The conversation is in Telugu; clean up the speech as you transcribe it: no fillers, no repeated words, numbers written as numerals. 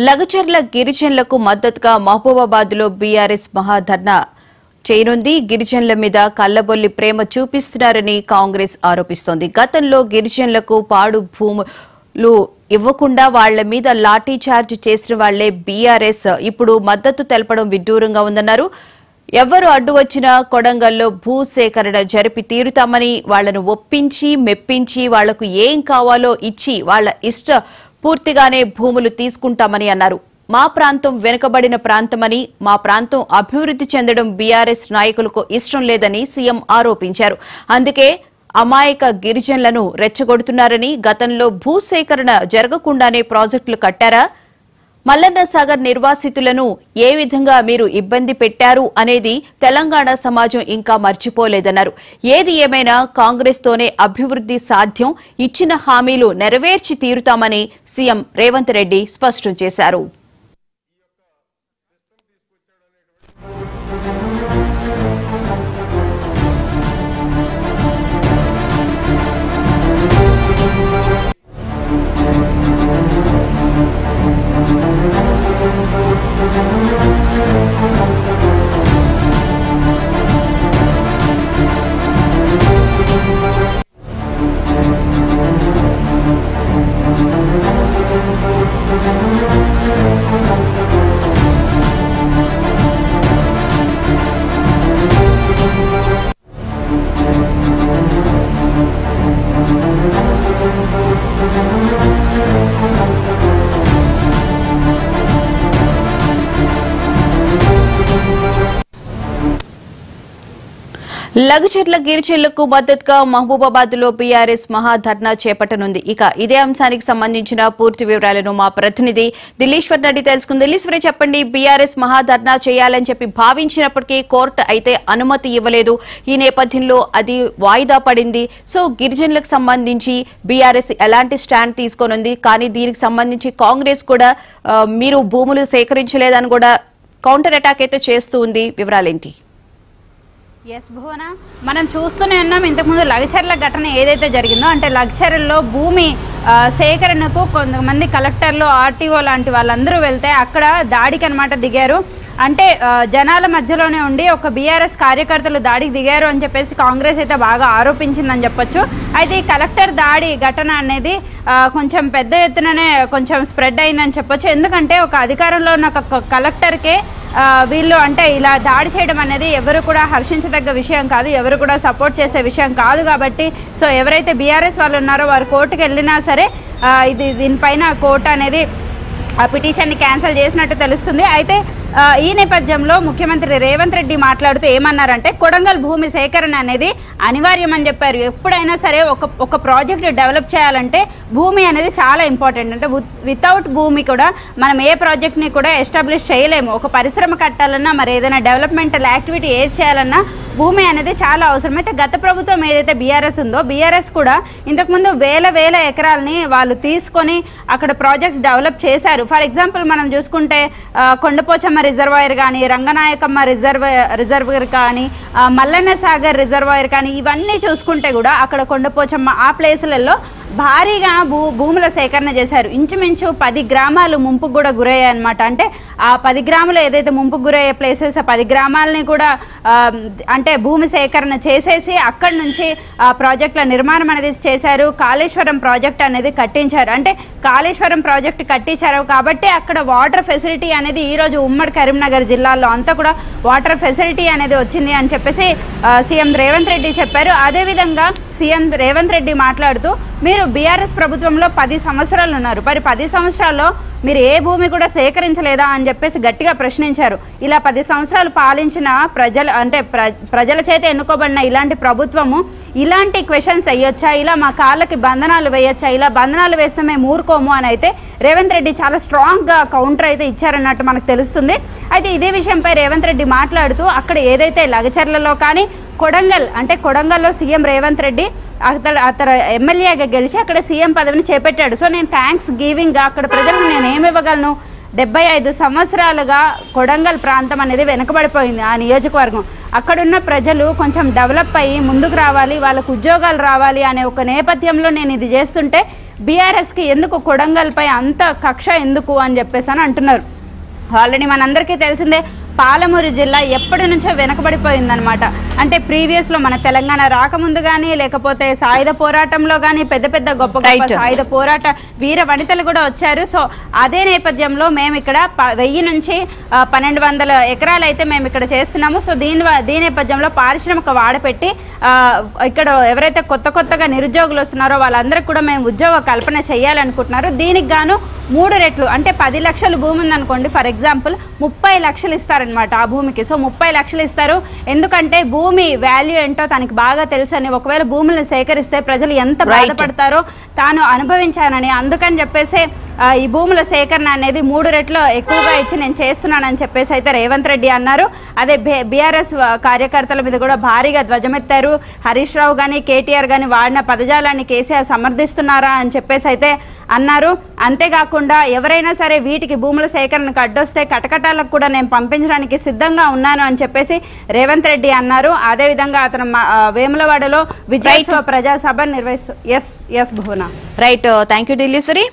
లగచర్ల గిరిజనులకు మద్దతుగా మహబూబాబాద్లో బీఆర్ఎస్ మహాధర్నా చేయనుంది. గిరిజనుల మీద కల్లబొల్లి ప్రేమ చూపిస్తున్నారని కాంగ్రెస్ ఆరోపిస్తోంది. గతంలో గిరిజనులకు పాడు భూములు ఇవ్వకుండా వాళ్ల మీద లాఠీ చార్జ్ చేసిన వాళ్లే బీఆర్ఎస్ ఇప్పుడు మద్దతు తెలపడం విడ్డూరంగా ఉందన్నారు. ఎవరు అడ్డు వచ్చినా కొడంగల్లో భూసేకరణ జరిపి తీరుతామని వాళ్లను ఒప్పించి మెప్పించి వాళ్లకు ఏం కావాలో ఇచ్చి వాళ్ల ఇష్ట పూర్తిగానే భూములు తీసుకుంటామని అన్నారు. మా ప్రాంతం వెనుకబడిన ప్రాంతమని, మా ప్రాంతం అభివృద్ధి చెందడం బీఆర్ఎస్ నాయకులకు ఇష్టం లేదని సీఎం ఆరోపించారు. అందుకే అమాయక గిరిజనులను రెచ్చగొడుతున్నారని, గతంలో భూసేకరణ జరగకుండానే ప్రాజెక్టులు కట్టారా, మల్లన్న సాగర్ నిర్వాసితులను ఏ విధంగా మీరు ఇబ్బంది పెట్టారు అనేది తెలంగాణ సమాజం ఇంకా మర్చిపోలేదన్నారు. ఏది ఏమైనా కాంగ్రెస్ తోనే అభివృద్ధి సాధ్యం, ఇచ్చిన హామీలు నెరవేర్చి తీరుతామని సీఎం రేవంత్ రెడ్డి స్పష్టం చేశారు. లగచర్ల గిరిజనులకు మద్దతుగా మహబూబాబాద్లో బీఆర్ఎస్ మహాధర్నా చేపట్టనుంది. ఇక ఇదే అంశానికి సంబంధించిన పూర్తి వివరాలను మా ప్రతినిధి దిలీశ్వర్ రెడ్డి తెలుసుకుంది. దిలీశ్వరి, చెప్పండి. బీఆర్ఎస్ మహాధర్నా చేయాలని చెప్పి భావించినప్పటికీ కోర్టు అయితే అనుమతి ఇవ్వలేదు. ఈ నేపథ్యంలో అది వాయిదా పడింది. సో గిరిజనులకు సంబంధించి బీఆర్ఎస్ ఎలాంటి స్టాండ్ తీసుకోనుంది? కానీ దీనికి సంబంధించి కాంగ్రెస్ కూడా మీరు భూములు సేకరించలేదని కూడా కౌంటర్ అటాక్ అయితే చేస్తూ ఉంది. వివరాలేంటి? ఎస్ భువన, మనం చూస్తూనే ఉన్నాం. ఇంతకుముందు లగచర్ల ఘటన ఏదైతే జరిగిందో, అంటే లగచర్లలో భూమి సేకరణకు కొంతమంది కలెక్టర్లు, ఆర్టీఓ లాంటి వాళ్ళందరూ వెళ్తే అక్కడ దాడికి అనమాట దిగారు. అంటే జనాల మధ్యలోనే ఉండి ఒక బీఆర్ఎస్ కార్యకర్తలు దాడికి దిగారు అని చెప్పేసి కాంగ్రెస్ అయితే బాగా ఆరోపించిందని చెప్పొచ్చు. అయితే ఈ కలెక్టర్ దాడి ఘటన అనేది కొంచెం పెద్ద ఎత్తుననే కొంచెం స్ప్రెడ్ అయిందని చెప్పొచ్చు. ఎందుకంటే ఒక అధికారంలో ఉన్న ఒక కలెక్టర్కే వీళ్ళు అంటే ఇలా దాడి చేయడం అనేది ఎవరు కూడా హర్షించదగ్గ విషయం కాదు, ఎవరు కూడా సపోర్ట్ చేసే విషయం కాదు. కాబట్టి సో ఎవరైతే బీఆర్ఎస్ వాళ్ళు ఉన్నారో వారు కోర్టుకు వెళ్ళినా సరే దీనిపైన కోర్టు అనేది ఆ పిటిషన్ని క్యాన్సిల్ చేసినట్టు తెలుస్తుంది. అయితే ఈ నేపథ్యంలో ముఖ్యమంత్రి రేవంత్ రెడ్డి మాట్లాడుతూ ఏమన్నారంటే, కొడంగల్ భూమి సేకరణ అనేది అనివార్యమని చెప్పారు. ఎప్పుడైనా సరే ఒక ప్రాజెక్ట్ డెవలప్ చేయాలంటే భూమి అనేది చాలా ఇంపార్టెంట్. అంటే వితౌట్ భూమి కూడా మనం ఏ ప్రాజెక్ట్ని కూడా ఎస్టాబ్లిష్ చేయలేము. ఒక పరిశ్రమ కట్టాలన్నా, మరి ఏదైనా డెవలప్మెంటల్ యాక్టివిటీ ఏది చేయాలన్నా భూమి అనేది చాలా అవసరం. అయితే గత ప్రభుత్వం ఏదైతే బీఆర్ఎస్ ఉందో, బీఆర్ఎస్ కూడా ఇంతకుముందు వేల ఎకరాలని వాళ్ళు తీసుకొని అక్కడ ప్రాజెక్ట్స్ డెవలప్ చేశారు. ఫర్ ఎగ్జాంపుల్ మనం చూసుకుంటే కొండపోచమ్మ రిజర్వాయర్ కానీ, రంగనాయకమ్మ రిజర్వాయర్ కానీ, మల్లన్న సాగర్ రిజర్వాయర్ కానీ, ఇవన్నీ చూసుకుంటే కూడా అక్కడ కొండపోచమ్మ ఆ ప్లేసులలో భారీగా భూముల సేకరణ చేశారు. ఇంచుమించు 10 గ్రామాలు ముంపుకు కూడా గురయ్యాయి అనమాట. అంటే ఆ 10 గ్రాములు ఏదైతే ముంపుకు గురయ్యే ప్లేసెస్, ఆ 10 గ్రామాలని కూడా అంటే భూమి సేకరణ చేసేసి అక్కడి నుంచి ప్రాజెక్టుల నిర్మాణం అనేది చేశారు. కాళేశ్వరం ప్రాజెక్ట్ అనేది కట్టించారు. అంటే కాళేశ్వరం ప్రాజెక్ట్ కట్టించారు కాబట్టి అక్కడ వాటర్ ఫెసిలిటీ అనేది ఈరోజు ఉమ్మడి కరీంనగర్ జిల్లాలో అంతా కూడా వాటర్ ఫెసిలిటీ అనేది వచ్చింది అని చెప్పేసి సీఎం రేవంత్ రెడ్డి చెప్పారు. అదేవిధంగా సీఎం రేవంత్ రెడ్డి మాట్లాడుతూ, మీరు బీఆర్ఎస్ ప్రభుత్వంలో 10 సంవత్సరాలు ఉన్నారు, మరి 10 సంవత్సరాల్లో మీరు ఏ భూమి కూడా సేకరించలేదా అని చెప్పేసి గట్టిగా ప్రశ్నించారు. ఇలా 10 సంవత్సరాలు పాలించిన ప్రజల చేత ఎన్నుకోబడిన ఇలాంటి ప్రభుత్వము ఇలాంటి క్వశ్చన్స్ వేయొచ్చా, ఇలా మా కాళ్ళకి బంధనాలు వేయొచ్చా, ఇలా బంధనాలు వేస్తే మేము ఊరుకోము అని అయితే రేవంత్ రెడ్డి చాలా స్ట్రాంగ్గా కౌంటర్ అయితే ఇచ్చారన్నట్టు మనకు తెలుస్తుంది. అయితే ఇదే విషయంపై రేవంత్ రెడ్డి మాట్లాడుతూ, అక్కడ ఏదైతే లగచర్లలో కానీ కొడంగల్లో సీఎం రేవంత్ రెడ్డి అతను ఎమ్మెల్యేగా గెలిచి అక్కడ సీఎం పదవిని చేపట్టాడు. సో నేను థ్యాంక్స్ గివింగ్గా అక్కడ ప్రజలకు నేను ఏమి ఇవ్వగలను, 75 సంవత్సరాలుగా కొడంగల్ ప్రాంతం అనేది వెనకబడిపోయింది. ఆ నియోజకవర్గం అక్కడున్న ప్రజలు కొంచెం డెవలప్ అయ్యి ముందుకు రావాలి, వాళ్ళకు ఉద్యోగాలు రావాలి అనే ఒక నేపథ్యంలో నేను ఇది చేస్తుంటే బీఆర్ఎస్కి ఎందుకు కొడంగల్పై అంత కక్ష ఎందుకు అని చెప్పేసి అని అంటున్నారు. ఆల్రెడీ మనందరికీ తెలిసిందే పాలమూరు జిల్లా ఎప్పటి నుంచో వెనకబడిపోయిందనమాట. అంటే ప్రీవియస్లో మన తెలంగాణ రాకముందు కానీ లేకపోతే సాయుధ పోరాటంలో కానీ పెద్ద పెద్ద గొప్ప గొప్ప సాయుధ పోరాట వీర వనితలు కూడా వచ్చారు. సో అదే నేపథ్యంలో మేము ఇక్కడ 1000 నుంచి 1200 ఎకరాలు అయితే మేము ఇక్కడ చేస్తున్నాము. సో దీని నేపథ్యంలో పారిశ్రామిక వాడపెట్టి ఇక్కడ ఎవరైతే కొత్తగా నిరుద్యోగులు వస్తున్నారో వాళ్ళందరికీ కూడా మేము ఉద్యోగ కల్పన చేయాలనుకుంటున్నారు. దీనికి గాను 3 రెట్లు అంటే 10 లక్షల భూమి ఉందనుకోండి, ఫర్ ఎగ్జాంపుల్ 30 లక్షలు ఇస్తారనమాట ఆ భూమికి. సో 30 లక్షలు ఇస్తారు. ఎందుకంటే భూమి వాల్యూ ఏంటో తనకి బాగా తెలుసని, ఒకవేళ భూములను సేకరిస్తే ప్రజలు ఎంత బాధపడతారో తాను అనుభవించానని, అందుకని చెప్పేసి ఈ భూముల సేకరణ అనేది 3 రెట్లు ఎక్కువగా ఇచ్చి నేను చేస్తున్నానని చెప్పేసి అయితే రేవంత్ రెడ్డి అన్నారు. అదే బీఆర్ఎస్ కార్యకర్తల మీద కూడా భారీగా ధ్వజమెత్తారు. హరీష్ రావు కానీ కేటీఆర్ కానీ వాడిన పదజాలాన్ని కేసీఆర్ సమర్థిస్తున్నారా అని చెప్పేసి అయితే అన్నారు. అంతేకాకుండా ఎవరైనా సరే వీటికి భూముల సేకరణకు అడ్డొస్తే కటకటాలకు కూడా నేను పంపించడానికి సిద్ధంగా ఉన్నాను అని చెప్పేసి రేవంత్ రెడ్డి అన్నారు. అదేవిధంగా అతను వేములవాడలో విజయోత్సవ ప్రజాసభ నిర్వహిస్తూ S Bhuvana. Right, thank you Dilleswari.